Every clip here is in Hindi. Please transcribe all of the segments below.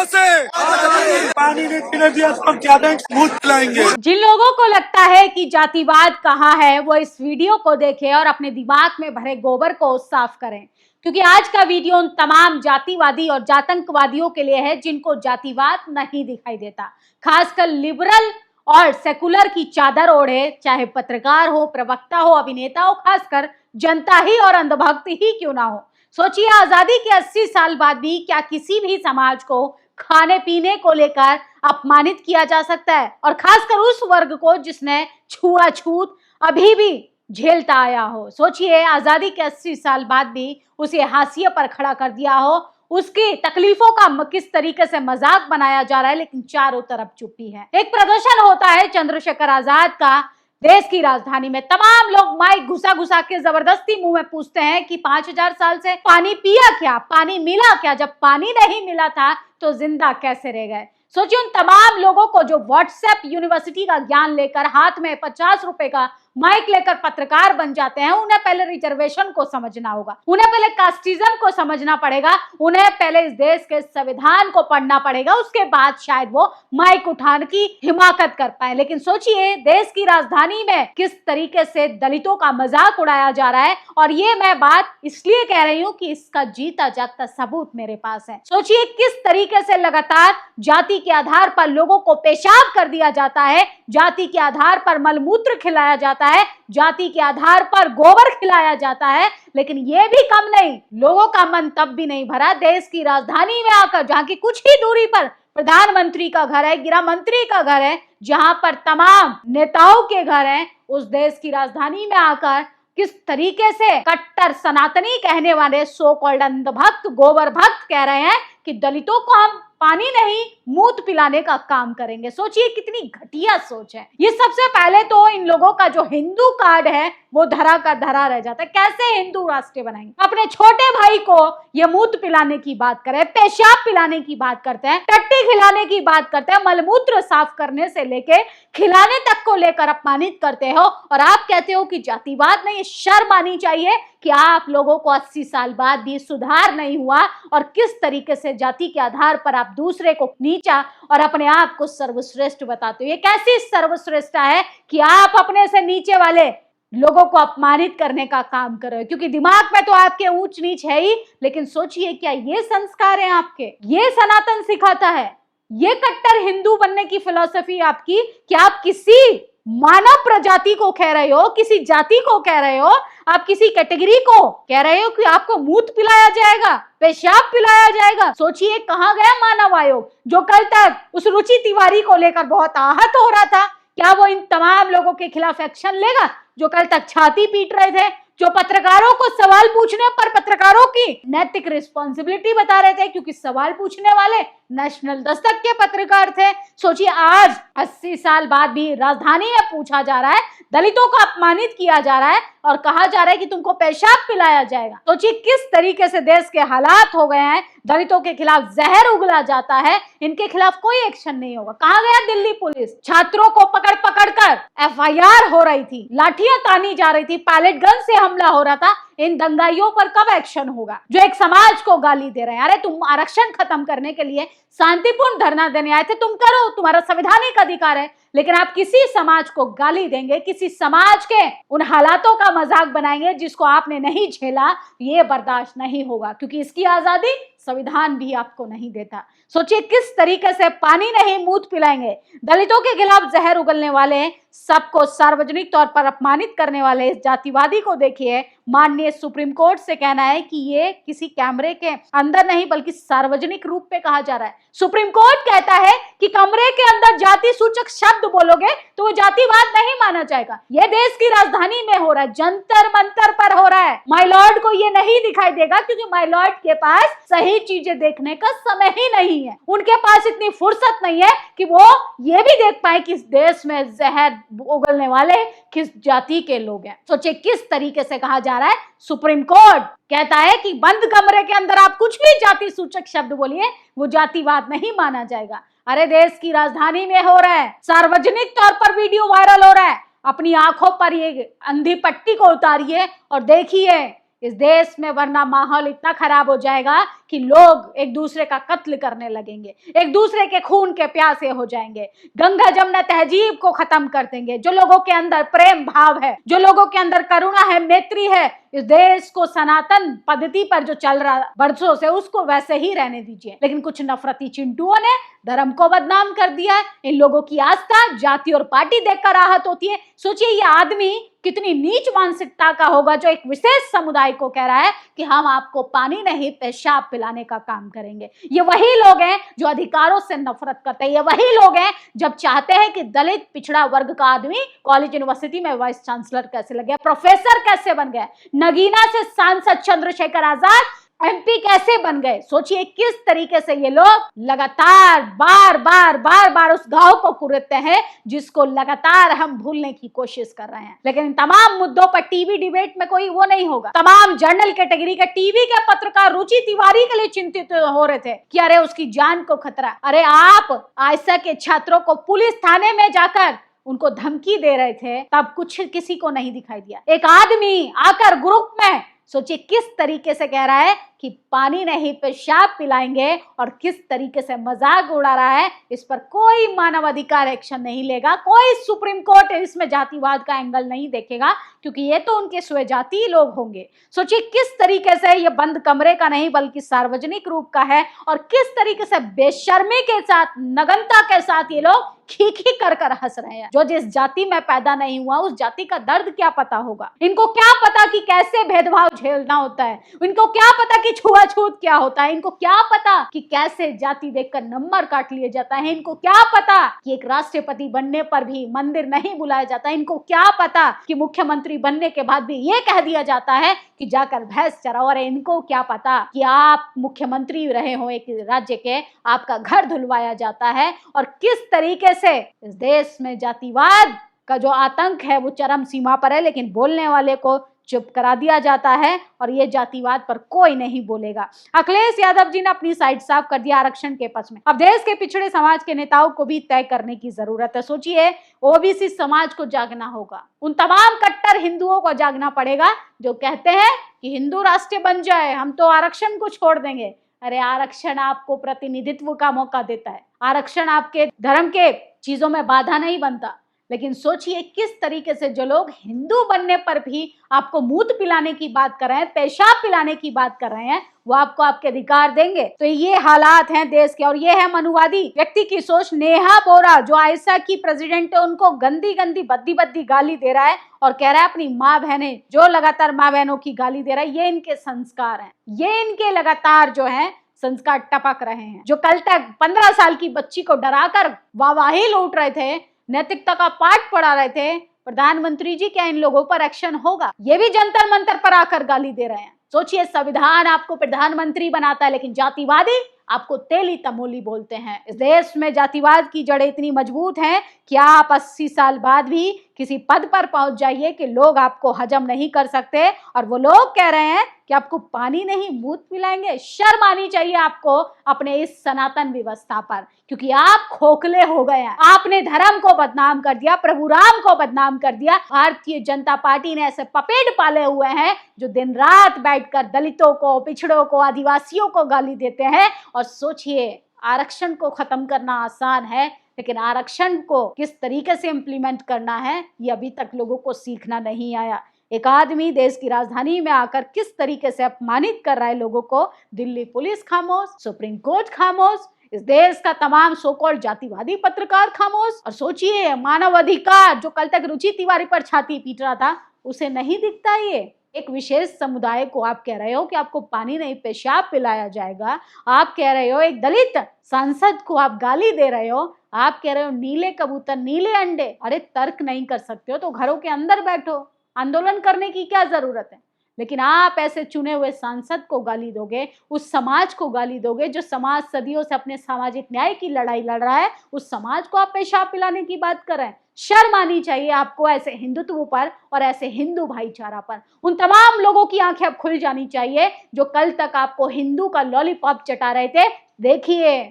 यहाँ से पानी नहीं पीने दिया तो हम क्या मुंह पिलाएंगे। जिन लोगों को लगता है कि जातिवाद कहाँ है, वो इस वीडियो को देखें और अपने दिमाग में भरे गोबर को साफ करें, क्योंकि आज का वीडियो उन तमाम जातिवादी और जातंकवादियों के लिए है जिनको जातिवाद नहीं दिखाई देता। खासकर लिबरल और सेकुलर की चादर ओढ़े, चाहे पत्रकार हो, प्रवक्ता हो, अभिनेता हो, खासकर जनता ही और अंधभक्त ही क्यों ना हो। सोचिए, आजादी के 80 साल बाद भी क्या किसी भी समाज को खाने पीने को लेकर अपमानित किया जा सकता है, और खासकर उस वर्ग को जिसने छुआछूत अभी भी झेलता आया हो। सोचिए, आजादी के 80 साल बाद भी उसे हाशिए पर खड़ा कर दिया हो, उसकी तकलीफों का किस तरीके से मजाक बनाया जा रहा है, लेकिन चारों तरफ चुप्पी है। एक प्रदर्शन होता है चंद्रशेखर आजाद का देश की राजधानी में। तमाम लोग माइक घुसा घुसा के जबरदस्ती मुंह में पूछते हैं कि 5000 साल से पानी पिया क्या, पानी मिला क्या? जब पानी नहीं मिला था तो जिंदा कैसे रह गए? सोचिए, उन तमाम लोगों को जो व्हाट्सएप यूनिवर्सिटी का ज्ञान लेकर हाथ में 50 रुपए का माइक लेकर पत्रकार बन जाते हैं, उन्हें पहले रिजर्वेशन को समझना होगा, उन्हें पहले कास्टिज्म को समझना पड़ेगा, उन्हें पहले इस देश के संविधान को पढ़ना पड़ेगा, उसके बाद शायद वो माइक उठाने की हिमाकत कर पाए। लेकिन सोचिए, देश की राजधानी में किस तरीके से दलितों का मजाक उड़ाया जा रहा है, और ये मैं बात इसलिए कह रही हूँ कि इसका जीता जागता सबूत मेरे पास है। सोचिए, किस तरीके से लगातार जाति के आधार पर लोगों को पेशाब कर दिया जाता है, जाति के आधार पर मलमूत्र खिलाया जाता है, जाति के आधार पर गोबर खिलाया जाता है। लेकिन यह भी कम नहीं, लोगों का मन तब भी नहीं भरा देश की राजधानी में आकर, जहां की कुछ ही दूरी पर प्रधानमंत्री का घर है, गृह मंत्री का घर है, जहां पर तमाम नेताओं के घर हैं। उस देश की राजधानी में आकर किस तरीके से कट्टर सनातनी कहने वाले सो कॉल्ड अंधभक्त, गोबर भक्त कह रहे हैं कि दलितों को हम पानी नहीं मूत पिलाने का काम करेंगे। सोचिए, कितनी घटिया सोच है ये। सबसे पहले तो इन लोगों का जो हिंदू कार्ड है वो धरा का धरा रह जाता है। कैसे हिंदू राष्ट्र बनाएंगे? अपने छोटे भाई को ये मूत पिलाने की बात करे, पेशाब पिलाने की बात करते हैं, टट्टी खिलाने की बात करते हैं, मलमूत्र साफ करने से लेके खिलाने तक को लेकर अपमानित करते हो, और आप कहते हो कि जातिवाद नहीं। शर्म आनी चाहिए कि आप लोगों को 80 साल बाद भी सुधार नहीं हुआ, और किस तरीके से जाति के आधार पर आप दूसरे को नीचा और अपने आप को सर्वश्रेष्ठ बताते हो। ये कैसी सर्वश्रेष्ठता है कि आप अपने से नीचे वाले लोगों को अपमानित करने का काम कर रहे हो, क्योंकि दिमाग में तो आपके ऊंच नीच है ही। लेकिन सोचिए, क्या ये संस्कार है आपके? ये सनातन सिखाता है? ये कट्टर हिंदू बनने की फिलॉसफी आपकी? क्या आप किसी मानव प्रजाति को कह रहे हो, किसी जाति को कह रहे हो, आप किसी कैटेगरी को कह रहे हो कि आपको मूत पिलाया जाएगा, पेशाब पिलाया जाएगा? सोचिए, कहां गया मानव आयोग जो कल तक उस रुचि तिवारी को लेकर बहुत आहत हो रहा था? क्या वो इन तमाम लोगों के खिलाफ एक्शन लेगा जो कल तक छाती पीट रहे थे, जो पत्रकारों को सवाल पूछने पर पत्रकारों की नैतिक रिस्पॉन्सिबिलिटी बता रहे थे, क्योंकि सवाल पूछने वाले नेशनल दस्तक के पत्रकार थे? सोचिए, आज 80 साल बाद भी राजधानी में पूछा जा रहा है, दलितों को अपमानित किया जा रहा है और कहा जा रहा है कि तुमको पेशाब पिलाया जाएगा। सोचिए, किस तरीके से देश के हालात हो गए हैं। दलितों के खिलाफ जहर उगला जाता है, इनके खिलाफ कोई एक्शन नहीं होगा। कहां गया दिल्ली पुलिस? छात्रों को पकड़ पकड़ कर FIR हो रही थी, लाठियां तानी जा रही थी, पैलेट गन से हमला हो रहा था। इन दंगाइयों पर कब एक्शन होगा जो एक समाज को गाली दे रहे हैं? अरे तुम आरक्षण खत्म करने के लिए शांतिपूर्ण धरना देने आए थे, तुम करो, तुम्हारा संवैधानिक अधिकार है। लेकिन आप किसी समाज को गाली देंगे, किसी समाज के उन हालातों का मजाक बनाएंगे जिसको आपने नहीं झेला, ये बर्दाश्त नहीं होगा, क्योंकि इसकी आजादी संविधान भी आपको नहीं देता। सोचिए, किस तरीके से पानी नहीं मूत पिलाएंगे, दलितों के खिलाफ जहर उगलने वाले, सबको सार्वजनिक तौर पर अपमानित करने वाले इस जातिवादी को देखिए। माननीय सुप्रीम कोर्ट से कहना है कि ये किसी कैमरे के अंदर नहीं बल्कि सार्वजनिक रूप पे कहा जा रहा है। सुप्रीम कोर्ट कहता है कि कमरे के अंदर जाति सूचक शब्द बोलोगे तो वो जातिवाद नहीं माना जाएगा। ये देश की राजधानी में हो रहा है, जंतर मंतर पर हो रहा है। माय लॉर्ड को ये नहीं दिखाई देगा, क्योंकि माय लॉर्ड के पास सही चीजें देखने का समय ही नहीं है। उनके पास इतनी फुर्सत नहीं है कि वो ये भी देख पाए कि इस देश में जहर उगलने वाले किस जाति के लोग हैं। सोचिए, किस तरीके से कहा जा रहा है। सुप्रीम कोर्ट कहता है कि बंद कमरे के अंदर आप कुछ भी जाति सूचक शब्द बोलिए, वो जातिवाद नहीं माना जाएगा। अरे देश की राजधानी में हो रहा है, सार्वजनिक तौर पर वीडियो वायरल हो रहा है। अपनी आंखों पर ये अंधी पट्टी को उतारिए और देखिए इस देश में, वरना माहौल इतना खराब हो जाएगा कि लोग एक दूसरे का कत्ल करने लगेंगे, एक दूसरे के खून के प्यासे हो जाएंगे, गंगा जमुना तहजीब को खत्म कर देंगे। जो लोगों के अंदर प्रेम भाव है, जो लोगों के अंदर करुणा है, मैत्री है, इस देश को सनातन पद्धति पर जो चल रहा बरसों से, उसको वैसे ही रहने दीजिए। लेकिन कुछ नफरती चिंटुओं ने धर्म को बदनाम कर दिया है। इन लोगों की आस्था जाति और पार्टी देखकर राहत होती है। सोचिए ये आदमी कितनी नीच मानसिकता का होगा जो एक विशेष समुदाय को कह रहा है कि हम आपको पानी नहीं पेशाब पिलाने का काम करेंगे। ये वही लोग हैं जो अधिकारों से नफरत करते हैं। ये वही लोग हैं जब चाहते हैं कि दलित पिछड़ा वर्ग का आदमी कॉलेज यूनिवर्सिटी में वाइस चांसलर कैसे लग गया, प्रोफेसर कैसे बन गया, नगीना से सांसद चंद्रशेखर आजाद एमपी कैसे बन गए। सोचिए किस तरीके से ये लोग लगातार बार उस घाव को कुरेदते हैं जिसको लगातार हम भूलने की कोशिश कर रहे हैं। लेकिन इन तमाम मुद्दों पर टीवी डिबेट में कोई वो नहीं होगा। तमाम जर्नल कैटेगरी के टीवी के पत्रकार रुचि तिवारी के लिए चिंतित हो रहे थे कि अरे उसकी जान को खतरा। अरे आप आयशा के छात्रों को पुलिस थाने में जाकर उनको धमकी दे रहे थे, तब कुछ किसी को नहीं दिखाई दिया। एक आदमी आकर ग्रुप में सोचिए किस तरीके से कह रहा है कि पानी नहीं पेशाब पिलाएंगे और किस तरीके से मजाक उड़ा रहा है। इस पर कोई मानवाधिकार एक्शन नहीं लेगा, कोई सुप्रीम कोर्ट इसमें जातिवाद का एंगल नहीं देखेगा, क्योंकि ये तो उनके स्वजातीय लोग होंगे। सोचिए किस तरीके से ये बंद कमरे का नहीं बल्कि सार्वजनिक रूप का है और किस तरीके से बेशर्मी के साथ, नग्नता के साथ ये लोग खी कर हंस रहे हैं। जो जिस जाति में पैदा नहीं हुआ उस जाति का दर्द क्या पता होगा। इनको क्या पता कि कैसे भेदभाव झेलना होता है, इनको क्या पता कि छुआछूत क्या होता है, इनको क्या पता कि कैसे जाति देखकर नंबर काट लिए जाता है, इनको क्या पता कि एक राष्ट्रपति बनने पर भी मंदिर नहीं बुलाया जाता है, इनको क्या पता कि मुख्यमंत्री बनने के बाद भी ये कह दिया जाता है कि जाकर भैंस चराओ। और इनको क्या पता कि आप मुख्यमंत्री रहे हो एक राज्य के, आपका घर धुलवाया जाता है और किस तरीके से इस देश में जातिवाद का जो आतंक है वो चरम सीमा पर है, लेकिन बोलने वाले को चुप करा दिया जाता है और ये जातिवाद पर कोई नहीं बोलेगा। अखिलेश यादव जी ने अपनी साइड साफ कर दिया आरक्षण के पक्ष में। अब देश के पिछड़े समाज के नेताओं को भी तय करने की जरूरत है। सोचिए ओबीसी समाज को जागना होगा, उन तमाम कट्टर हिंदुओं को जागना पड़ेगा जो कहते हैं कि हिंदू राष्ट्र बन जाए, हम तो आरक्षण को छोड़ देंगे। अरे आरक्षण आपको प्रतिनिधित्व का मौका देता है, आरक्षण आपके धर्म के चीजों में बाधा नहीं बनता। लेकिन सोचिए किस तरीके से जो लोग हिंदू बनने पर भी आपको मूत पिलाने की बात कर रहे हैं, पेशाब पिलाने की बात कर रहे हैं, वो आपको आपके अधिकार देंगे। तो ये हालात हैं देश के और ये है मनुवादी व्यक्ति की सोच। नेहा बोरा जो आयशा की प्रेसिडेंट है उनको गंदी बद्दी गाली दे रहा है और कह रहा है अपनी माँ बहनें, जो लगातार माँ बहनों की गाली दे रहा है, ये इनके संस्कार हैं, ये इनके लगातार जो है संस्कार टपक रहे हैं। जो कल तक 15 साल की बच्ची को डराकर वाहवाही लूट रहे थे, नैतिकता का पाठ पढ़ा रहे थे, प्रधानमंत्री जी क्या इन लोगों पर एक्शन होगा? ये भी जंतर मंतर पर आकर गाली दे रहे हैं। सोचिए संविधान आपको प्रधानमंत्री बनाता है लेकिन जातिवादी आपको तेली तमोली बोलते हैं। इस देश में जातिवाद की जड़ें इतनी मजबूत हैं कि आप 80 साल बाद भी किसी पद पर पहुंच जाइए कि लोग आपको हजम नहीं कर सकते और वो लोग कह रहे हैं कि आपको पानी नहीं मूत पिलाएंगे। शर्म आनी चाहिए आपको अपने इस सनातन व्यवस्था पर, क्योंकि आप खोखले हो गए हैं। आपने धर्म को बदनाम कर दिया, प्रभु राम को बदनाम कर दिया। भारतीय जनता पार्टी ने ऐसे पपेट पाले हुए हैं जो दिन रात बैठकर दलितों को, पिछड़ों को, आदिवासियों को गाली देते हैं। और सोचिए आरक्षण को खत्म करना आसान है, लेकिन आरक्षण को किस तरीके से इम्प्लीमेंट करना है ये अभी तक लोगों को सीखना नहीं आया। एक आदमी देश की राजधानी में आकर किस तरीके से अपमानित कर रहा है लोगों को। दिल्ली पुलिस खामोश, सुप्रीम कोर्ट खामोश, इस देश का तमाम सो कॉल्ड जातिवादी पत्रकार खामोश। और सोचिए मानव अधिकार जो कल तक रुचि तिवारी पर छाती पीट रहा था उसे नहीं दिखता। ये एक विशेष समुदाय को आप कह रहे हो कि आपको पानी नहीं पेशाब पिलाया जाएगा, आप कह रहे हो एक दलित सांसद को आप गाली दे रहे हो, आप कह रहे हो नीले कबूतर नीले अंडे। अरे तर्क नहीं कर सकते हो तो घरों के अंदर बैठो, आंदोलन करने की क्या जरूरत है? लेकिन आप ऐसे चुने हुए सांसद को गाली दोगे, उस समाज को गाली दोगे जो समाज सदियों से अपने सामाजिक न्याय की लड़ाई लड़ रहा है, उस समाज को आप पेशाब पिलाने की बात कर रहे हैं। शर्म आनी चाहिए आपको ऐसे हिंदुत्व पर और ऐसे हिंदू भाईचारा पर। उन तमाम लोगों की आंखें अब खुल जानी चाहिए जो कल तक आपको हिंदू का लॉलीपॉप चटा रहे थे। देखिए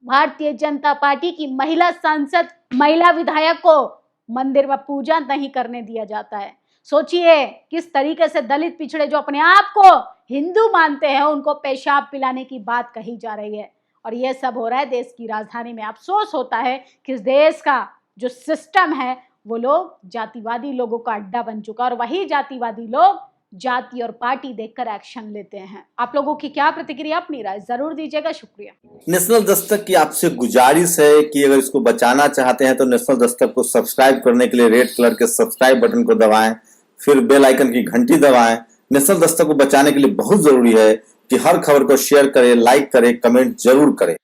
भारतीय जनता पार्टी की महिला सांसद, महिला विधायक को मंदिर में पूजा नहीं करने दिया जाता है। सोचिए किस तरीके से दलित पिछड़े जो अपने आप को हिंदू मानते हैं उनको पेशाब पिलाने की बात कही जा रही है। और यह सब हो रहा है देश की राजधानी में। अफसोस होता है कि इस देश का जो सिस्टम है वो लोग जातिवादी लोगों का अड्डा बन चुका है और वही जातिवादी लोग जाति और पार्टी देखकर एक्शन लेते हैं। आप लोगों की क्या प्रतिक्रिया, अपनी राय जरूर दीजिएगा। शुक्रिया। नेशनल दस्तक की आपसे गुजारिश है कि अगर इसको बचाना चाहते हैं तो नेशनल दस्तक को सब्सक्राइब करने के लिए रेड कलर के सब्सक्राइब बटन को दबाएं, फिर बेल आइकन की घंटी दबाएं। नेशनल दस्तक को बचाने के लिए बहुत जरूरी है कि हर खबर को शेयर करें, लाइक करें, कमेंट जरूर करें।